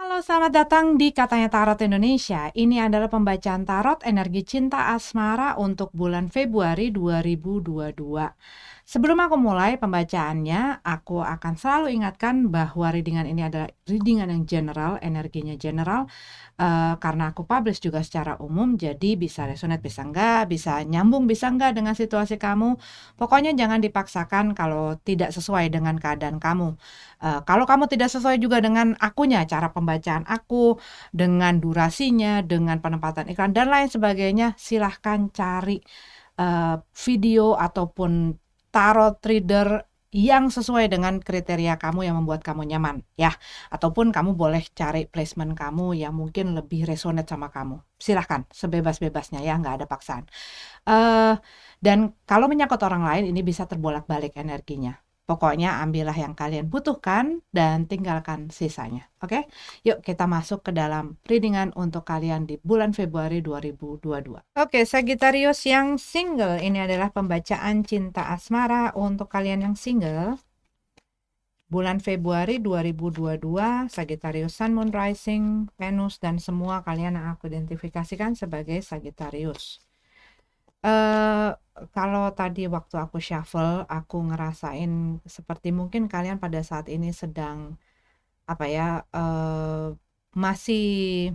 Halo, selamat datang di Katanya Tarot Indonesia. Ini adalah pembacaan tarot energi cinta asmara untuk bulan Februari 2022. Sebelum aku mulai pembacaannya, aku akan selalu ingatkan bahwa readingan ini adalah readingan yang general, energinya general, karena aku publish juga secara umum, jadi bisa resonate, bisa enggak, bisa nyambung, bisa enggak dengan situasi kamu. Pokoknya jangan dipaksakan kalau tidak sesuai dengan keadaan kamu. Kalau kamu tidak sesuai juga dengan akunya, cara pembacaan aku, dengan durasinya, dengan penempatan iklan dan lain sebagainya, silahkan cari video ataupun tarot reader yang sesuai dengan kriteria kamu yang membuat kamu nyaman ya, ataupun kamu boleh cari placement kamu yang mungkin lebih resonate sama kamu. Silahkan sebebas-bebasnya ya, nggak ada paksaan. Dan kalau menyangkut orang lain ini bisa terbolak-balik energinya. Pokoknya ambillah yang kalian butuhkan dan tinggalkan sisanya. Oke? Yuk kita masuk ke dalam readingan untuk kalian di bulan Februari 2022. Oke, Sagittarius yang single, ini adalah pembacaan cinta asmara untuk kalian yang single. Bulan Februari 2022, Sagittarius Sun, Moon, Rising, Venus, dan semua kalian yang aku identifikasikan sebagai Sagittarius. Kalau tadi waktu aku shuffle, aku ngerasain seperti mungkin kalian pada saat ini sedang apa ya, masih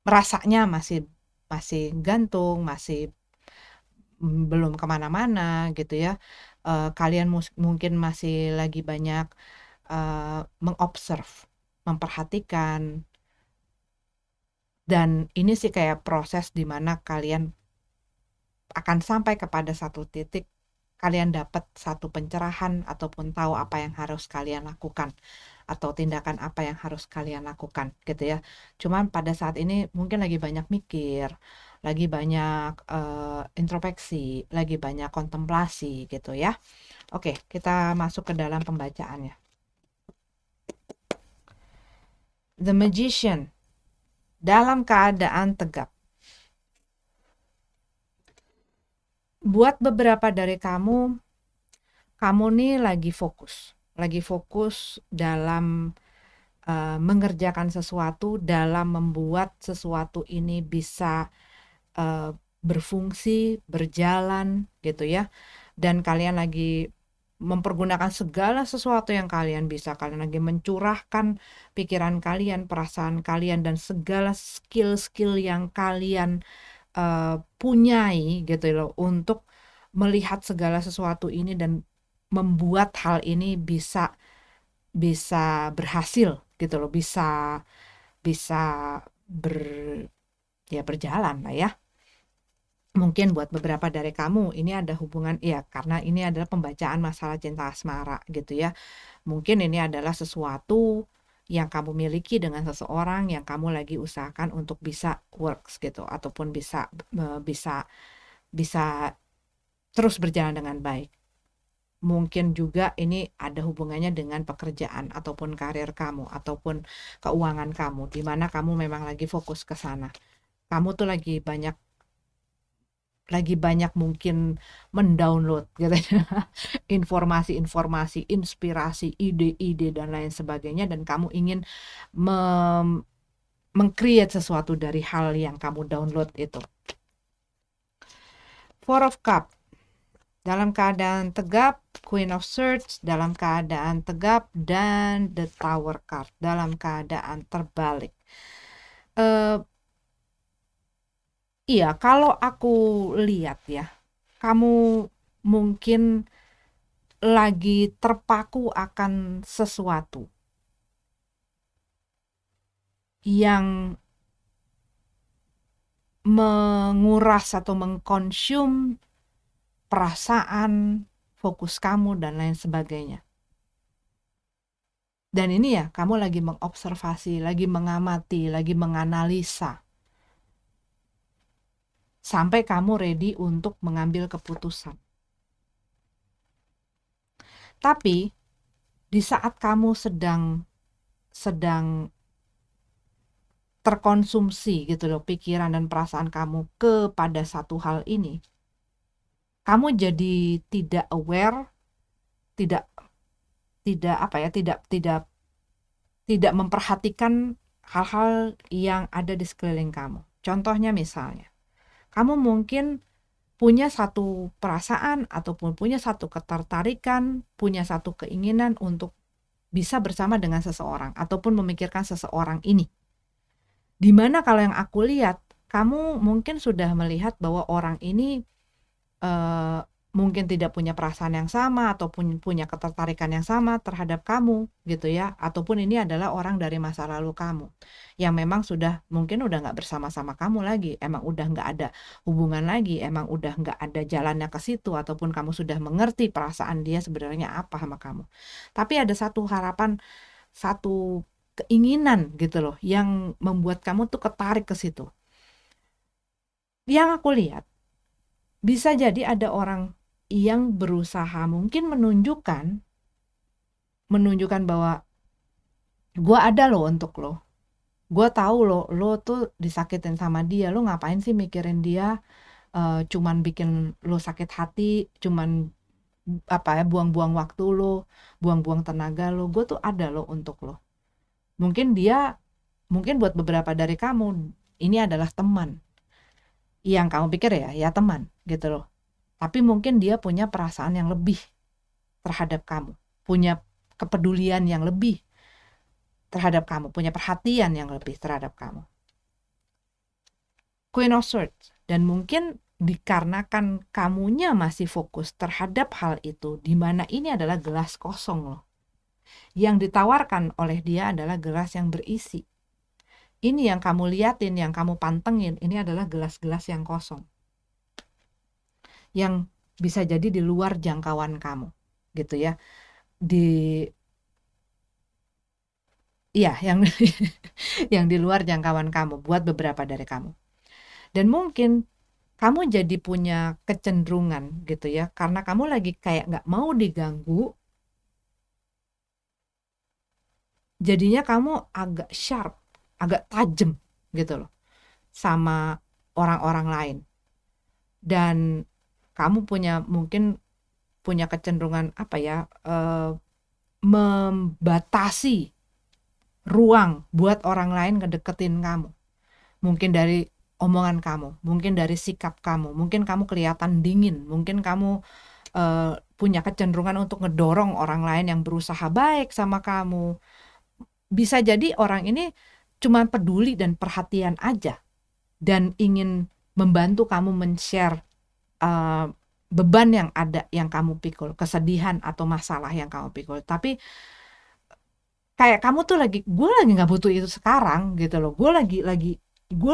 merasanya masih masih gantung, masih belum kemana-mana gitu ya. Kalian mungkin masih lagi banyak mengobserv, memperhatikan, dan ini sih kayak proses di mana kalian akan sampai kepada satu titik kalian dapat satu pencerahan ataupun tahu apa yang harus kalian lakukan atau tindakan apa yang harus kalian lakukan gitu ya. Cuman pada saat ini mungkin lagi banyak mikir, lagi banyak introspeksi, lagi banyak kontemplasi gitu ya. Oke, kita masuk ke dalam pembacaannya. The Magician dalam keadaan tegap. Buat beberapa dari kamu nih lagi fokus dalam mengerjakan sesuatu, dalam membuat sesuatu ini bisa berfungsi, berjalan gitu ya. Dan kalian lagi mempergunakan segala sesuatu yang kalian bisa. Kalian lagi mencurahkan pikiran kalian, perasaan kalian, dan segala skill-skill yang kalian punyai gitu loh untuk melihat segala sesuatu ini dan membuat hal ini bisa berhasil gitu loh, bisa bisa ber berjalan lah ya. Mungkin buat beberapa dari kamu ini ada hubungan ya, karena ini adalah pembacaan masalah cinta asmara gitu ya. Mungkin ini adalah sesuatu yang kamu miliki dengan seseorang yang kamu lagi usahakan untuk bisa works gitu, ataupun bisa bisa bisa terus berjalan dengan baik. Mungkin juga ini ada hubungannya dengan pekerjaan ataupun karir kamu ataupun keuangan kamu, di mana kamu memang lagi fokus ke sana. Kamu tuh lagi banyak mungkin mendownload gitu ya, informasi-informasi, inspirasi, ide-ide dan lain sebagainya, dan kamu ingin meng-create sesuatu dari hal yang kamu download itu. Four of Cups dalam keadaan tegap, Queen of Swords dalam keadaan tegap, dan The Tower card dalam keadaan terbalik. Iya, kalau aku lihat ya, kamu mungkin lagi terpaku akan sesuatu yang menguras atau mengkonsum perasaan, fokus kamu, dan lain sebagainya. Dan ini ya, kamu lagi mengobservasi, lagi mengamati, lagi menganalisa. Sampai kamu ready untuk mengambil keputusan. Tapi, di saat kamu sedang terkonsumsi gitu loh, pikiran dan perasaan kamu kepada satu hal ini, kamu jadi tidak aware, tidak tidak tidak memperhatikan hal-hal yang ada di sekeliling kamu. Contohnya misalnya, kamu mungkin punya satu perasaan ataupun punya satu ketertarikan, punya satu keinginan untuk bisa bersama dengan seseorang ataupun memikirkan seseorang ini. Dimana kalau yang aku lihat, kamu mungkin sudah melihat bahwa orang ini mungkin tidak punya perasaan yang sama ataupun punya ketertarikan yang sama terhadap kamu gitu ya, ataupun ini adalah orang dari masa lalu kamu yang memang sudah mungkin udah nggak bersama-sama kamu lagi, emang udah nggak ada hubungan lagi, emang udah nggak ada jalannya ke situ, ataupun kamu sudah mengerti perasaan dia sebenarnya apa sama kamu. Tapi ada satu harapan, satu keinginan gitu loh yang membuat kamu tuh ketarik ke situ. Yang aku lihat, bisa jadi ada orang yang berusaha mungkin menunjukkan bahwa gue ada loh untuk lo. Gue tahu lo tuh disakitin sama dia. Lo ngapain sih mikirin dia? Cuman bikin lo sakit hati, cuman buang-buang waktu lo, buang-buang tenaga lo. Gue tuh ada lo untuk lo. Mungkin buat beberapa dari kamu ini adalah teman yang kamu pikir ya teman gitu loh. Tapi mungkin dia punya perasaan yang lebih terhadap kamu, punya kepedulian yang lebih terhadap kamu, punya perhatian yang lebih terhadap kamu. Queen of Swords. Dan mungkin dikarenakan kamunya masih fokus terhadap hal itu, di mana ini adalah gelas kosong loh. Yang ditawarkan oleh dia adalah gelas yang berisi. Ini yang kamu liatin, yang kamu pantengin, ini adalah gelas-gelas yang kosong, yang bisa jadi di luar jangkauan kamu gitu ya, yang di luar jangkauan kamu buat beberapa dari kamu. Dan mungkin kamu jadi punya kecenderungan gitu ya, karena kamu lagi kayak nggak mau diganggu, jadinya kamu agak sharp, agak tajam gitu loh sama orang-orang lain. Dan kamu mungkin punya kecenderungan membatasi ruang buat orang lain ngedeketin kamu. Mungkin dari omongan kamu, mungkin dari sikap kamu, mungkin kamu kelihatan dingin, mungkin kamu punya kecenderungan untuk ngedorong orang lain yang berusaha baik sama kamu. Bisa jadi orang ini cuma peduli dan perhatian aja dan ingin membantu kamu men-share beban yang ada, yang kamu pikul, kesedihan atau masalah yang kamu pikul. Tapi kayak kamu tuh gue lagi nggak butuh itu sekarang gitu loh. Gue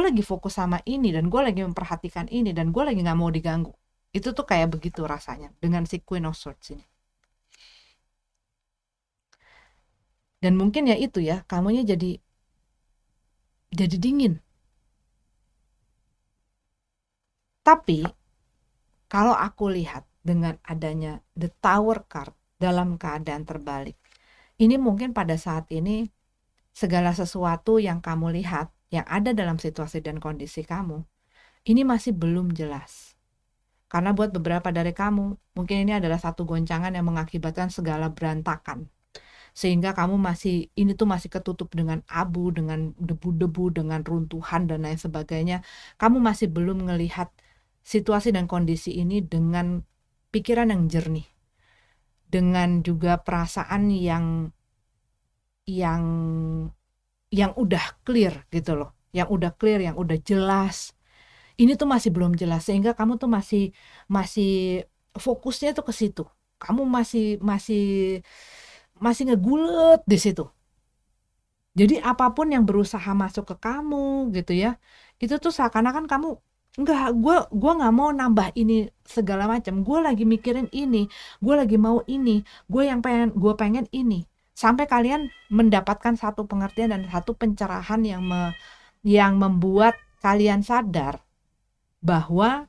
lagi fokus sama ini, dan gue lagi memperhatikan ini, dan gue lagi nggak mau diganggu. Itu tuh kayak begitu rasanya dengan si Queen of Swords ini. Dan mungkin ya itu ya, kamunya jadi dingin. Tapi kalau aku lihat dengan adanya The Tower card dalam keadaan terbalik, ini mungkin pada saat ini segala sesuatu yang kamu lihat, yang ada dalam situasi dan kondisi kamu, ini masih belum jelas. Karena buat beberapa dari kamu, mungkin ini adalah satu goncangan yang mengakibatkan segala berantakan. Sehingga kamu ini tuh masih ketutup dengan abu, dengan debu-debu, dengan runtuhan dan lain sebagainya. Kamu masih belum melihat situasi dan kondisi ini dengan pikiran yang jernih. Dengan juga perasaan yang udah clear gitu loh. Yang udah clear, yang udah jelas. Ini tuh masih belum jelas, sehingga kamu tuh masih fokusnya tuh ke situ. Kamu masih ngegulet di situ. Jadi apapun yang berusaha masuk ke kamu gitu ya, itu tuh seakan-akan kamu gue nggak mau nambah ini segala macam. Gue lagi mikirin ini, gue lagi mau ini, gue pengen ini. Sampai kalian mendapatkan satu pengertian dan satu pencerahan yang membuat kalian sadar bahwa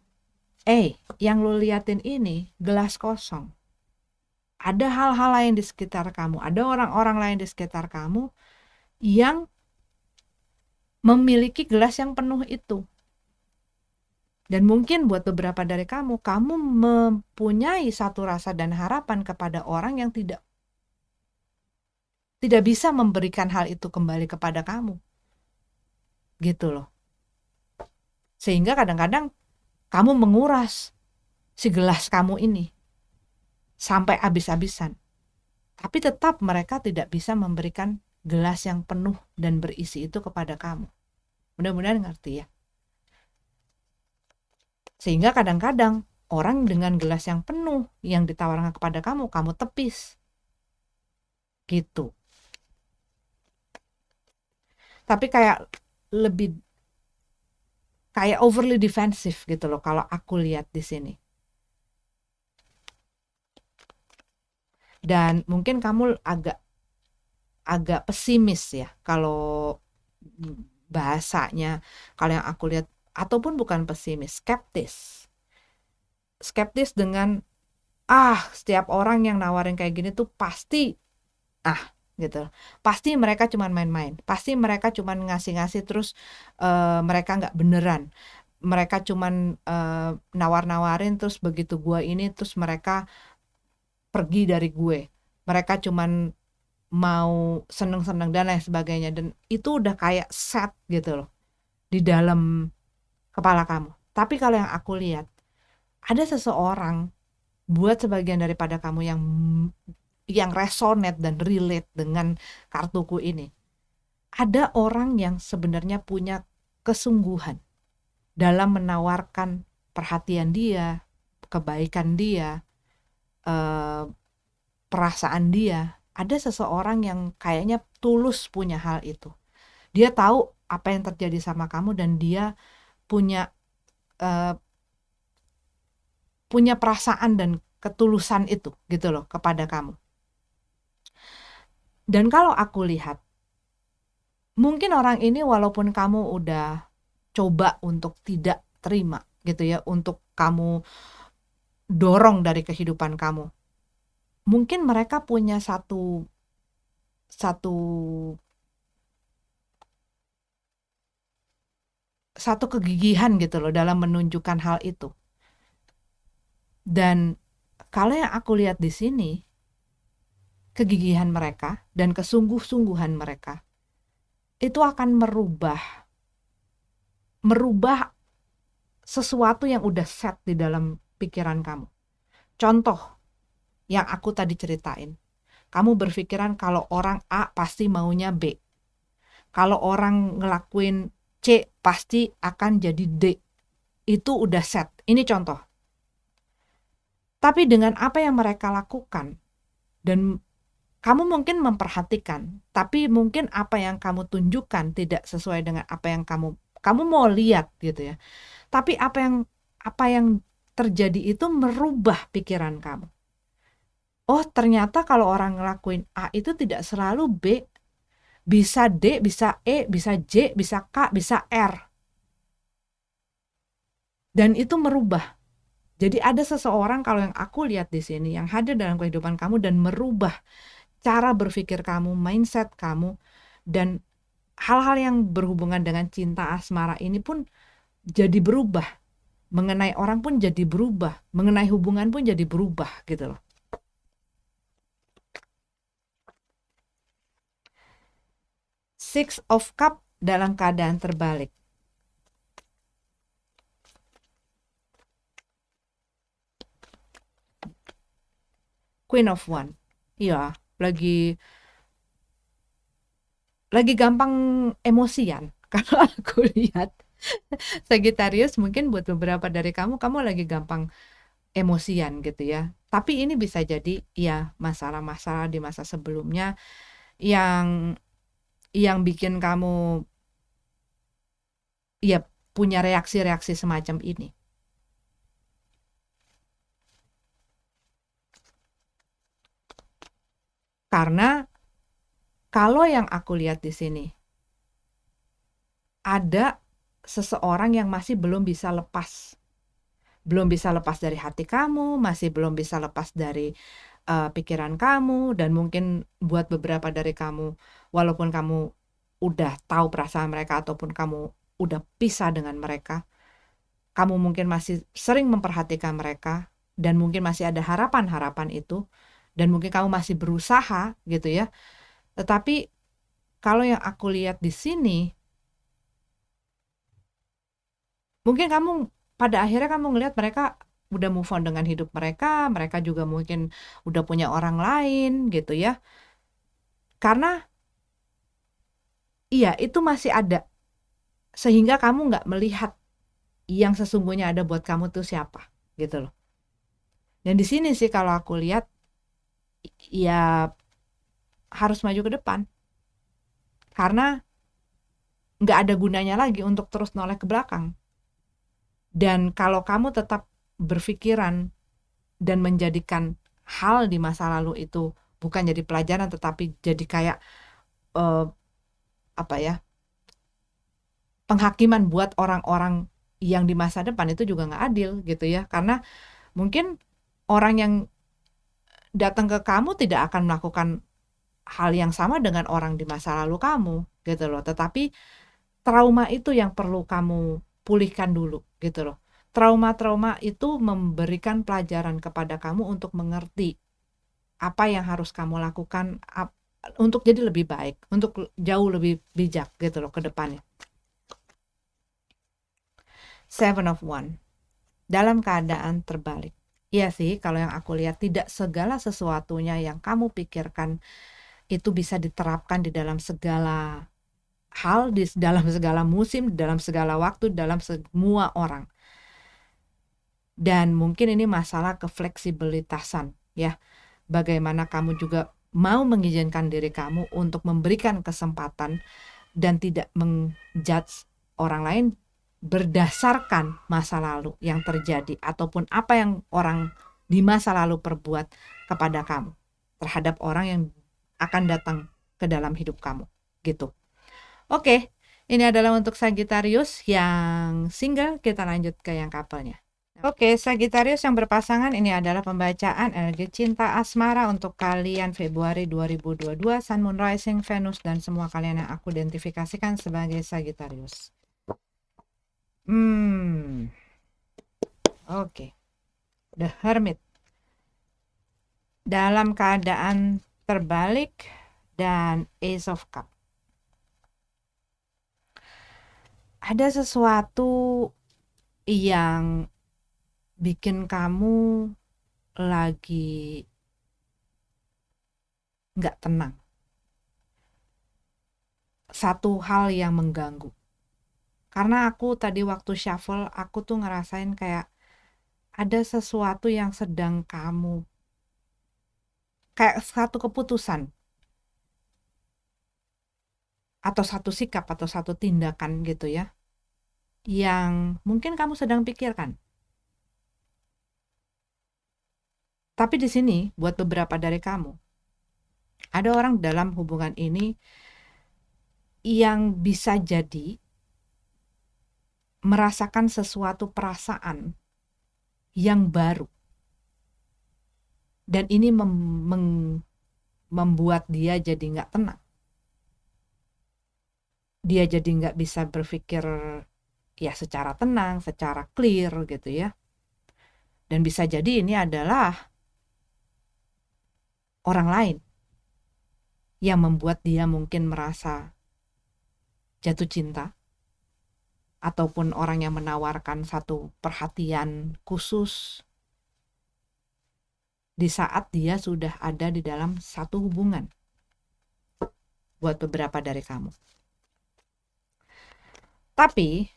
yang lo liatin ini gelas kosong. Ada hal-hal lain di sekitar kamu, ada orang-orang lain di sekitar kamu yang memiliki gelas yang penuh itu. Dan mungkin buat beberapa dari kamu mempunyai satu rasa dan harapan kepada orang yang tidak tidak bisa memberikan hal itu kembali kepada kamu. Gitu loh. Sehingga kadang-kadang kamu menguras si gelas kamu ini sampai habis-habisan. Tapi tetap mereka tidak bisa memberikan gelas yang penuh dan berisi itu kepada kamu. Mudah-mudahan ngerti ya. Sehingga kadang-kadang orang dengan gelas yang penuh yang ditawarkan kepada kamu, kamu tepis. Gitu. Tapi kayak lebih kayak overly defensive gitu loh kalau aku lihat di sini. Dan mungkin kamu agak pesimis ya kalau bahasanya, kalau yang aku lihat, ataupun bukan pesimis, skeptis dengan setiap orang yang nawarin kayak gini tuh pasti gitu, pasti mereka cuman main-main, pasti mereka cuman ngasih-ngasih terus mereka nggak beneran, mereka cuman nawar-nawarin terus begitu gue ini terus mereka pergi dari gue, mereka cuman mau seneng-seneng dan lain sebagainya, dan itu udah kayak set gitu loh di dalam kepala kamu. Tapi kalau yang aku lihat, ada seseorang buat sebagian daripada kamu yang resonate dan relate dengan kartuku ini. Ada orang yang sebenarnya punya kesungguhan dalam menawarkan perhatian dia, kebaikan dia, perasaan dia. Ada seseorang yang kayaknya tulus punya hal itu. Dia tahu apa yang terjadi sama kamu dan dia punya perasaan dan ketulusan itu gitu loh kepada kamu. Dan kalau aku lihat, mungkin orang ini walaupun kamu udah coba untuk tidak terima gitu ya, untuk kamu dorong dari kehidupan kamu, mungkin mereka punya satu kegigihan gitu loh dalam menunjukkan hal itu. Dan kalau yang aku lihat di sini, kegigihan mereka dan kesungguh-sungguhan mereka itu akan merubah sesuatu yang udah set di dalam pikiran kamu. Contoh yang aku tadi ceritain, kamu berpikiran kalau orang A pasti maunya B, kalau orang ngelakuin C pasti akan jadi D. Itu udah set. Ini contoh. Tapi dengan apa yang mereka lakukan, dan kamu mungkin memperhatikan, tapi mungkin apa yang kamu tunjukkan tidak sesuai dengan apa yang kamu mau lihat gitu ya. Tapi apa yang terjadi itu merubah pikiran kamu. Oh, ternyata kalau orang ngelakuin A itu tidak selalu B. Bisa D, bisa E, bisa J, bisa K, bisa R. Dan itu merubah. Jadi ada seseorang kalau yang aku lihat di sini yang hadir dalam kehidupan kamu dan merubah cara berpikir kamu, mindset kamu, dan hal-hal yang berhubungan dengan cinta asmara ini pun jadi berubah. Mengenai orang pun jadi berubah, mengenai hubungan pun jadi berubah gitu loh. Six of Cup dalam keadaan terbalik. Queen of One. Iya, lagi gampang emosian. Kalau aku lihat Sagittarius, mungkin buat beberapa dari kamu lagi gampang emosian gitu ya. Tapi ini bisa jadi ya masalah-masalah di masa sebelumnya yang bikin kamu ya punya reaksi-reaksi semacam ini. Karena kalau yang aku lihat di sini, ada seseorang yang masih belum bisa lepas. Belum bisa lepas dari hati kamu, masih belum bisa lepas dari pikiran kamu, dan mungkin buat beberapa dari kamu, walaupun kamu udah tahu perasaan mereka ataupun kamu udah pisah dengan mereka, kamu mungkin masih sering memperhatikan mereka, dan mungkin masih ada harapan-harapan itu, dan mungkin kamu masih berusaha gitu ya Tetapi kalau yang aku lihat di sini, mungkin kamu pada akhirnya kamu ngelihat mereka udah move on dengan hidup mereka, mereka juga mungkin udah punya orang lain gitu ya. Karena iya itu masih ada, sehingga kamu nggak melihat yang sesungguhnya ada buat kamu tuh siapa gitu loh. Dan di sini sih kalau aku lihat ya harus maju ke depan, karena nggak ada gunanya lagi untuk terus noleh ke belakang. Dan kalau kamu tetap berpikiran dan menjadikan hal di masa lalu itu bukan jadi pelajaran tetapi jadi kayak eh, apa ya, penghakiman buat orang-orang yang di masa depan, itu juga nggak adil gitu ya. Karena mungkin orang yang datang ke kamu tidak akan melakukan hal yang sama dengan orang di masa lalu kamu gitu loh. Tetapi trauma itu yang perlu kamu pulihkan dulu gitu loh. Trauma-trauma itu memberikan pelajaran kepada kamu untuk mengerti apa yang harus kamu lakukan untuk jadi lebih baik, untuk jauh lebih bijak gitu loh ke depannya. Seven of One dalam keadaan terbalik. Iya sih, kalau yang aku lihat tidak segala sesuatunya yang kamu pikirkan itu bisa diterapkan di dalam segala hal, di dalam segala musim, di dalam segala waktu, dalam semua orang. Dan mungkin ini masalah kefleksibilitasan ya. Bagaimana kamu juga mau mengizinkan diri kamu untuk memberikan kesempatan dan tidak menjudge orang lain berdasarkan masa lalu yang terjadi ataupun apa yang orang di masa lalu perbuat kepada kamu, terhadap orang yang akan datang ke dalam hidup kamu gitu. Oke, ini adalah untuk Sagittarius yang single. Kita lanjut ke yang couple-nya. Oke, Sagittarius yang berpasangan, ini adalah pembacaan energi cinta asmara untuk kalian Februari 2022, Sun, Moon, Rising, Venus, dan semua kalian yang aku identifikasikan sebagai Sagittarius. Oke. The Hermit. Dalam keadaan terbalik dan Ace of Cup. Ada sesuatu yang bikin kamu lagi nggak tenang. Satu hal yang mengganggu. Karena aku tadi waktu shuffle, aku tuh ngerasain kayak ada sesuatu yang sedang kamu, kayak satu keputusan, atau satu sikap, atau satu tindakan gitu ya, yang mungkin kamu sedang pikirkan. Tapi di sini, buat beberapa dari kamu, ada orang dalam hubungan ini yang bisa jadi merasakan sesuatu perasaan yang baru. Dan ini membuat dia jadi nggak tenang. Dia jadi nggak bisa berpikir ya secara tenang, secara clear gitu ya. Dan bisa jadi ini adalah orang lain yang membuat dia mungkin merasa jatuh cinta, ataupun orang yang menawarkan satu perhatian khusus di saat dia sudah ada di dalam satu hubungan. Buat beberapa dari kamu. Tapi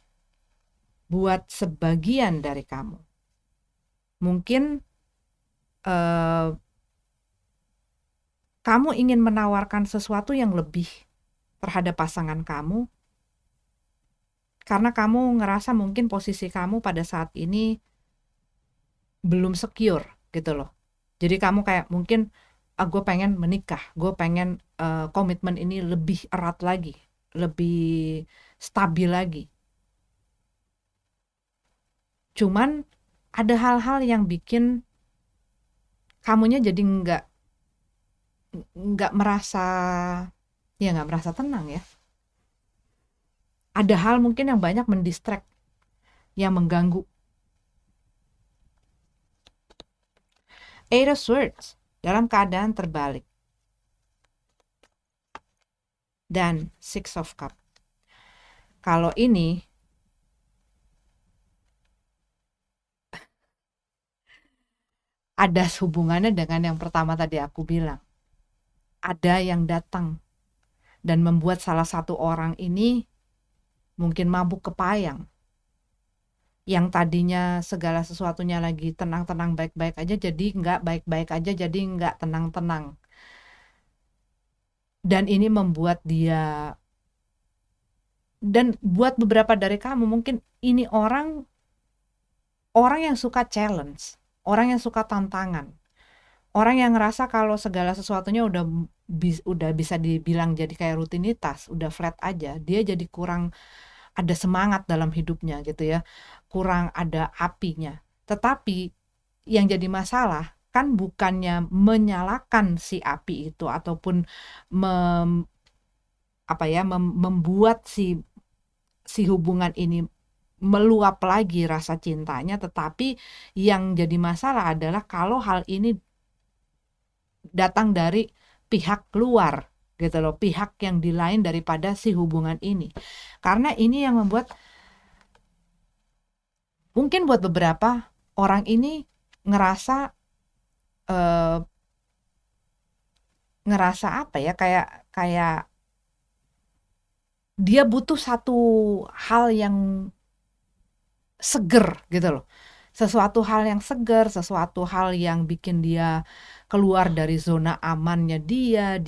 buat sebagian dari kamu, mungkin kamu ingin menawarkan sesuatu yang lebih terhadap pasangan kamu, karena kamu ngerasa mungkin posisi kamu pada saat ini belum secure gitu loh. Jadi kamu kayak mungkin gue pengen menikah, gue pengen komitmen ini lebih erat lagi, lebih stabil lagi. Cuman ada hal-hal yang bikin kamunya jadi nggak merasa tenang ya. Ada hal mungkin yang banyak mendistract, yang mengganggu. Eight of Swords dalam keadaan terbalik. dan Six of Cup. Kalau ini ada hubungannya dengan yang pertama tadi aku bilang. Ada yang datang dan membuat salah satu orang ini mungkin mabuk kepayang. Yang tadinya segala sesuatunya lagi tenang-tenang baik-baik aja, jadi nggak baik-baik aja, jadi nggak tenang-tenang. Dan ini membuat dia, dan buat beberapa dari kamu mungkin ini orang yang suka challenge, orang yang suka tantangan, orang yang ngerasa kalau segala sesuatunya udah bisa dibilang jadi kayak rutinitas, udah flat aja, dia jadi kurang ada semangat dalam hidupnya gitu ya, kurang ada apinya. Tetapi yang jadi masalah kan bukannya menyalakan si api itu ataupun membuat si hubungan ini meluap lagi rasa cintanya, tetapi yang jadi masalah adalah kalau hal ini datang dari pihak luar gitu loh, pihak yang di lain daripada si hubungan ini. Karena ini yang membuat mungkin buat beberapa orang ini ngerasa apa ya, kayak dia butuh satu hal yang seger gitu loh. Sesuatu hal yang seger, sesuatu hal yang bikin dia keluar dari zona amannya dia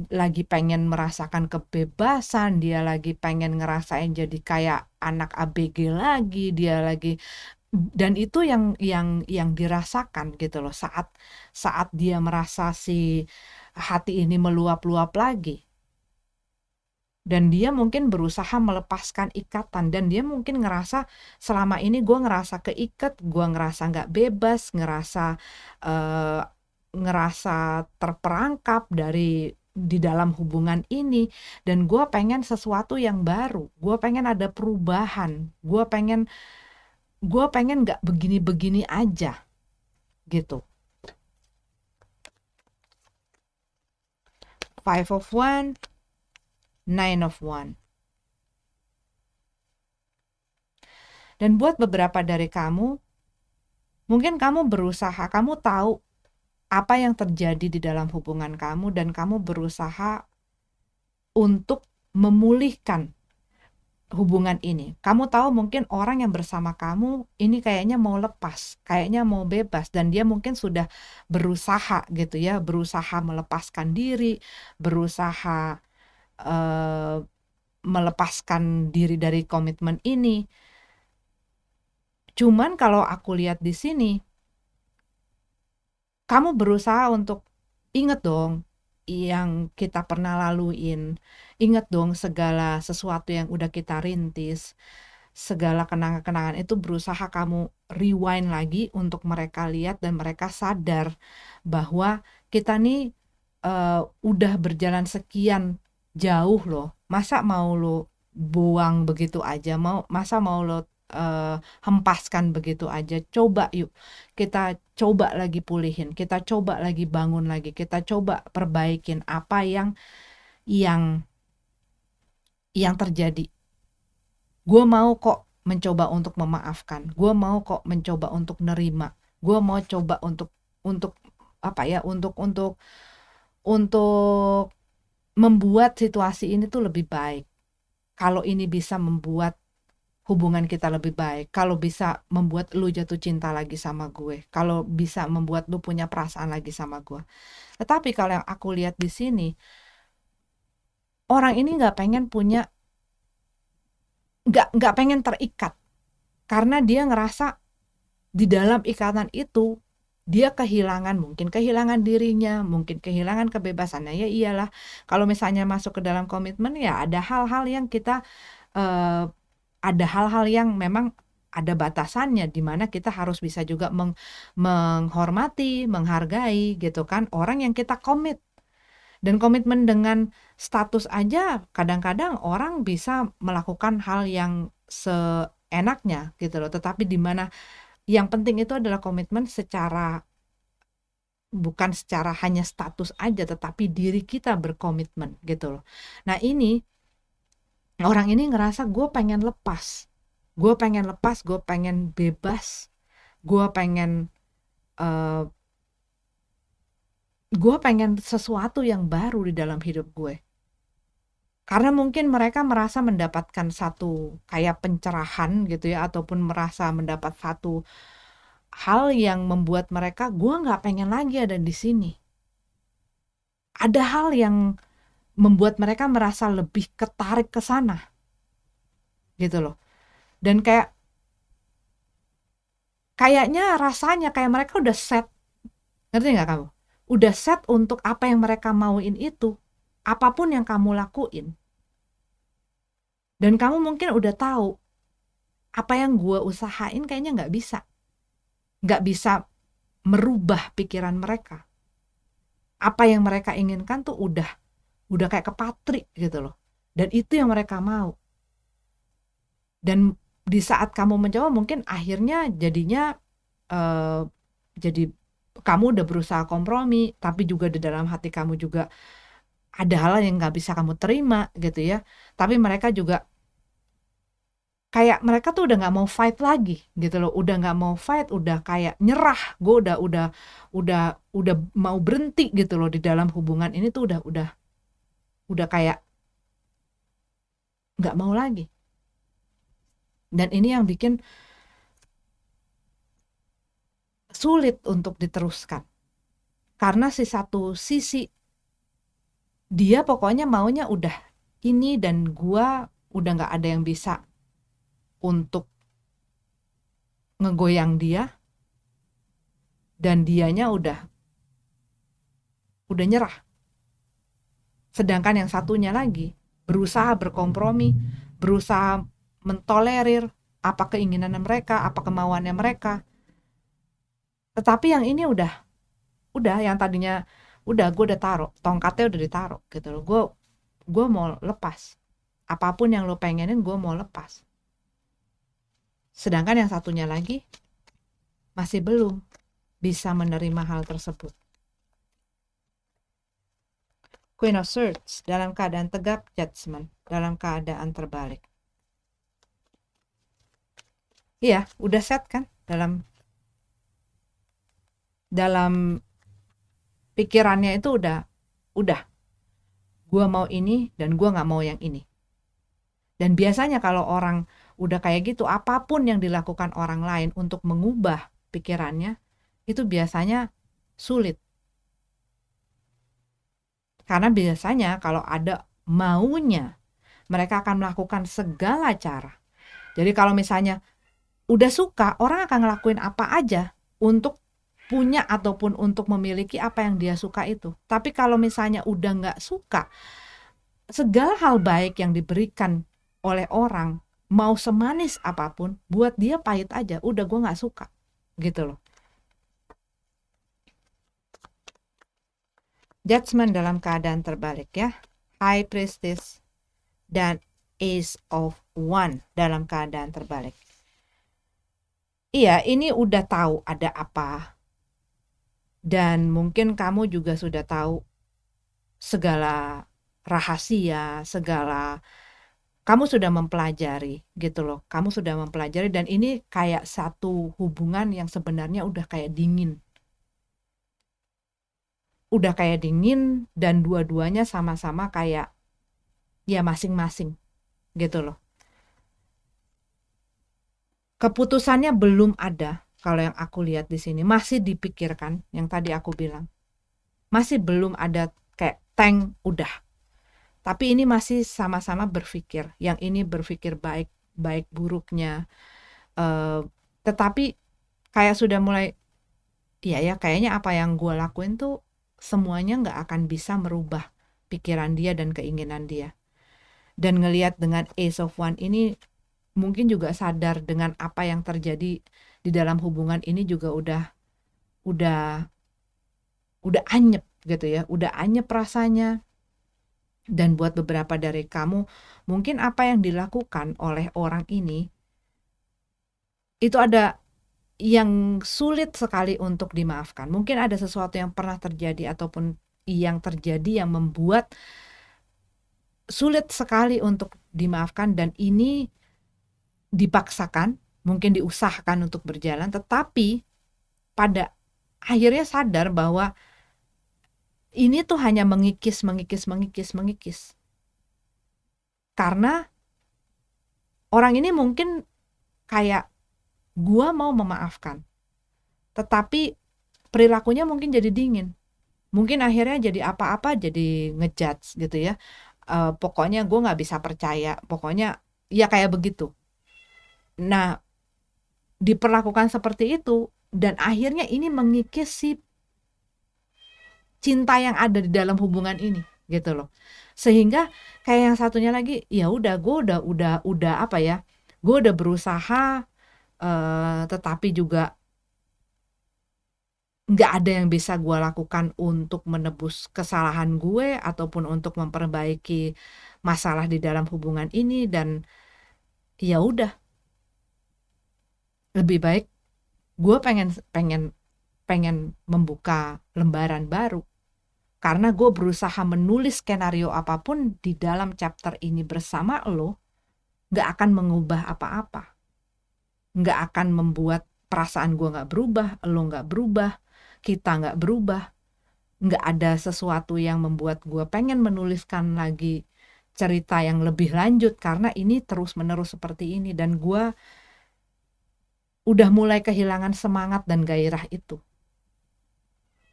lagi pengen merasakan kebebasan, dia lagi pengen ngerasain jadi kayak anak ABG lagi, dia lagi, dan itu yang dirasakan gitu loh saat dia merasa si hati ini meluap-luap lagi. Dan dia mungkin berusaha melepaskan ikatan, dan dia mungkin ngerasa selama ini gue ngerasa keikat, gue ngerasa nggak bebas, ngerasa terperangkap di dalam hubungan ini, dan gue pengen sesuatu yang baru, gue pengen ada perubahan, gue pengen nggak begini-begini aja gitu. Five of Wands, Nine of Wands. Dan buat beberapa dari kamu, mungkin kamu berusaha, kamu tahu apa yang terjadi di dalam hubungan kamu, dan kamu berusaha untuk memulihkan hubungan ini. Kamu tahu mungkin orang yang bersama kamu ini kayaknya mau lepas, kayaknya mau bebas, dan dia mungkin sudah berusaha gitu ya, berusaha melepaskan diri, berusaha melepaskan diri dari komitmen ini. Cuman kalau aku lihat di sini, kamu berusaha untuk inget dong yang kita pernah laluin, inget dong segala sesuatu yang udah kita rintis, segala kenangan-kenangan itu berusaha kamu rewind lagi untuk mereka lihat dan mereka sadar bahwa kita nih udah berjalan sekian jauh loh, masa mau lo buang begitu aja, masa mau lo hempaskan begitu aja. Coba yuk kita coba lagi pulihin, kita coba lagi bangun lagi, kita coba perbaikin apa yang terjadi. Gue mau kok mencoba untuk memaafkan, gue mau kok mencoba untuk nerima, gue mau coba untuk membuat situasi ini tuh lebih baik. Kalau ini bisa membuat hubungan kita lebih baik, kalau bisa membuat lu jatuh cinta lagi sama gue, kalau bisa membuat lu punya perasaan lagi sama gue. Tetapi kalau yang aku lihat di sini, orang ini nggak pengen terikat, karena dia ngerasa di dalam ikatan itu dia mungkin kehilangan dirinya, mungkin kehilangan kebebasannya. Ya iyalah, kalau misalnya masuk ke dalam komitmen ya ada hal-hal yang memang ada batasannya, di mana kita harus bisa juga menghormati, menghargai gitu kan orang yang kita komit. Dan komitmen dengan status aja kadang-kadang orang bisa melakukan hal yang seenaknya gitu loh, tetapi di mana yang penting itu adalah komitmen secara bukan secara hanya status aja, tetapi diri kita berkomitmen gitu loh. Nah ini orang ini ngerasa gue pengen lepas, gue pengen bebas, gue pengen uh, gue pengen sesuatu yang baru di dalam hidup gue. Karena mungkin mereka merasa mendapatkan satu kayak pencerahan gitu ya, ataupun merasa mendapat satu hal yang membuat mereka, gue nggak pengen lagi ada di sini. Ada hal yang membuat mereka merasa lebih ketarik ke sana, gitu loh. Dan kayaknya rasanya kayak mereka udah set, ngerti nggak kamu? Udah set untuk apa yang mereka mauin itu, apapun yang kamu lakuin. Dan kamu mungkin udah tahu, apa yang gue usahain kayaknya nggak bisa merubah pikiran mereka. Apa yang mereka inginkan tuh udah kayak kepatrik gitu loh. Dan itu yang mereka mau. Dan di saat kamu mencoba, mungkin akhirnya jadinya jadi kamu udah berusaha kompromi, tapi juga di dalam hati kamu juga ada hal yang nggak bisa kamu terima gitu ya. Tapi mereka juga kayak mereka tuh udah nggak mau fight lagi gitu loh, udah nggak mau fight, udah kayak nyerah. Gue udah mau berhenti gitu loh di dalam hubungan ini tuh udah kayak nggak mau lagi. Dan ini yang bikin sulit untuk diteruskan, karena satu sisi dia pokoknya maunya udah ini, dan gua udah nggak ada yang bisa untuk ngegoyang dia, dan dianya udah nyerah. Sedangkan yang satunya lagi berusaha berkompromi, berusaha mentolerir apa keinginan mereka, apa kemauannya mereka. Tetapi yang ini udah yang tadinya gue udah taruh tongkatnya, udah ditaruh gitu loh. Gue mau lepas, apapun yang lo pengenin gue mau lepas. Sedangkan yang satunya lagi masih belum bisa menerima hal tersebut. Queen of Swords dalam keadaan tegap, Judgment dalam keadaan terbalik. Iya, udah set kan dalam pikirannya itu udah gue mau ini dan gue nggak mau yang ini. Dan biasanya kalau orang udah kayak gitu, apapun yang dilakukan orang lain untuk mengubah pikirannya itu biasanya sulit. Karena biasanya kalau ada maunya, mereka akan melakukan segala cara. Jadi kalau misalnya udah suka, orang akan ngelakuin apa aja untuk punya ataupun untuk memiliki apa yang dia suka itu. Tapi kalau misalnya udah nggak suka, segala hal baik yang diberikan oleh orang, mau semanis apapun, buat dia pahit aja. Udah, gue nggak suka, gitu loh. Judgment dalam keadaan terbalik ya, High Priestess dan Ace of Wands dalam keadaan terbalik. Iya, ini udah tahu ada apa, dan mungkin kamu juga sudah tahu segala rahasia, kamu sudah mempelajari gitu loh. Kamu sudah mempelajari, dan ini kayak satu hubungan yang sebenarnya udah kayak dingin. Udah kayak dingin, dan dua-duanya sama-sama kayak ya masing-masing gitu loh. Keputusannya belum ada kalau yang aku lihat di sini. Masih dipikirkan, yang tadi aku bilang. Masih belum ada kayak tank udah. Tapi ini masih sama-sama berpikir. Yang ini berpikir baik buruknya. Tetapi kayak sudah mulai, ya kayaknya apa yang gue lakuin tuh semuanya nggak akan bisa merubah pikiran dia dan keinginan dia. Dan ngelihat dengan Ace of Wands ini, mungkin juga sadar dengan apa yang terjadi di dalam hubungan ini juga udah anyep gitu ya, udah anyep rasanya. Dan buat beberapa dari kamu, mungkin apa yang dilakukan oleh orang ini itu ada yang sulit sekali untuk dimaafkan. Mungkin ada sesuatu yang pernah terjadi ataupun yang terjadi yang membuat sulit sekali untuk dimaafkan, dan ini dipaksakan, mungkin diusahakan untuk berjalan, tetapi pada akhirnya sadar bahwa ini tuh hanya mengikis. Karena orang ini mungkin kayak gua mau memaafkan, tetapi perilakunya mungkin jadi dingin. Mungkin akhirnya jadi apa-apa jadi ngejudge gitu ya. Pokoknya gue nggak bisa percaya. Pokoknya ya kayak begitu. Nah, diperlakukan seperti itu dan akhirnya ini mengikis si cinta yang ada di dalam hubungan ini gitu loh. Sehingga kayak yang satunya lagi, ya udah gue udah apa ya? Gue udah berusaha, tetapi juga nggak ada yang bisa gue lakukan untuk menebus kesalahan gue ataupun untuk memperbaiki masalah di dalam hubungan ini, dan ya udah, lebih baik gue pengen membuka lembaran baru, karena gue berusaha menulis skenario apapun di dalam chapter ini bersama lo nggak akan mengubah apa-apa, nggak akan membuat perasaan gue nggak berubah, lo nggak berubah, kita nggak berubah. Nggak ada sesuatu yang membuat gue pengen menuliskan lagi cerita yang lebih lanjut, karena ini terus-menerus seperti ini, dan gue udah mulai kehilangan semangat dan gairah itu,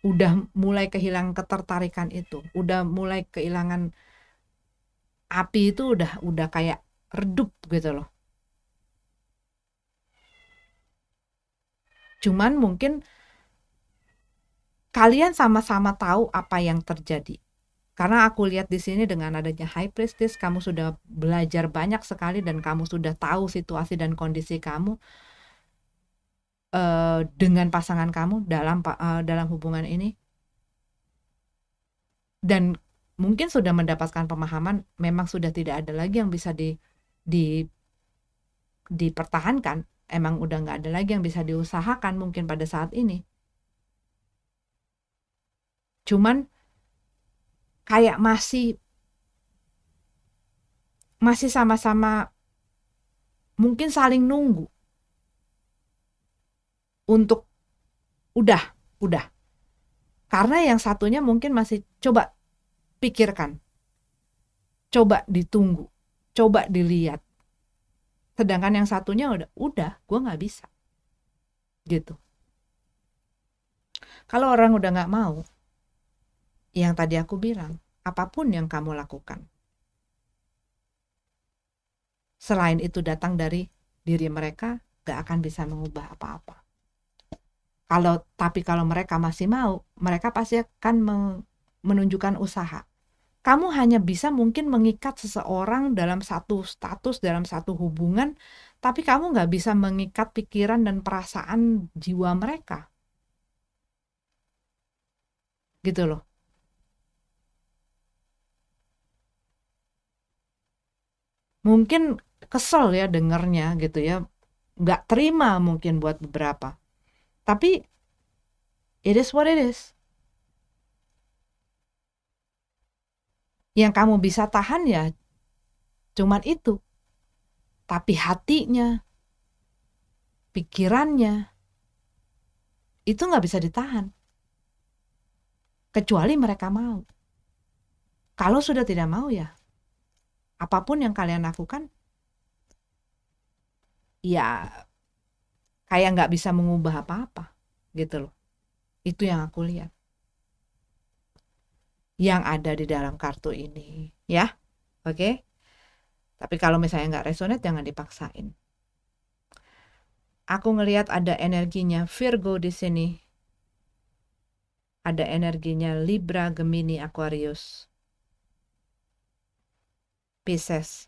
udah mulai kehilangan ketertarikan itu, udah mulai kehilangan api itu, udah kayak redup gitu loh. Cuman mungkin kalian sama-sama tahu apa yang terjadi. Karena aku lihat di sini dengan adanya High Priestess, kamu sudah belajar banyak sekali dan kamu sudah tahu situasi dan kondisi kamu dengan pasangan kamu dalam hubungan ini, dan mungkin sudah mendapatkan pemahaman memang sudah tidak ada lagi yang bisa dipertahankan, emang udah nggak ada lagi yang bisa diusahakan mungkin pada saat ini. Cuman kayak masih sama-sama mungkin saling nunggu untuk udah. Karena yang satunya mungkin masih coba pikirkan, coba ditunggu, coba dilihat. Sedangkan yang satunya udah gue nggak bisa gitu. Kalau orang udah nggak mau, yang tadi aku bilang, apapun yang kamu lakukan, selain itu datang dari diri mereka, gak akan bisa mengubah apa-apa. Tapi kalau mereka masih mau, mereka pasti akan menunjukkan usaha. Kamu hanya bisa mungkin mengikat seseorang dalam satu status, dalam satu hubungan, tapi kamu gak bisa mengikat pikiran dan perasaan jiwa mereka. Gitu loh. Mungkin kesel ya dengernya gitu ya, gak terima mungkin buat beberapa. Tapi it is what it is. Yang kamu bisa tahan ya cuman itu. Tapi hatinya, pikirannya, itu gak bisa ditahan. Kecuali mereka mau. Kalau sudah tidak mau ya, apapun yang kalian lakukan, ya kayak gak bisa mengubah apa-apa gitu loh. Itu yang aku lihat, yang ada di dalam kartu ini ya. Oke? Tapi kalau misalnya gak resonate, jangan dipaksain. Aku ngelihat ada energinya Virgo di sini. Ada energinya Libra, Gemini, Aquarius, Pisces.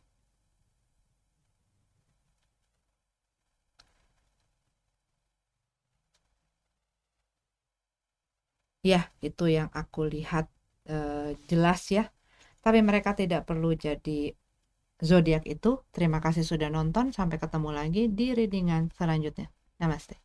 Ya, itu yang aku lihat jelas ya. Tapi mereka tidak perlu jadi zodiak itu. Terima kasih sudah nonton. Sampai ketemu lagi di readingan selanjutnya. Namaste.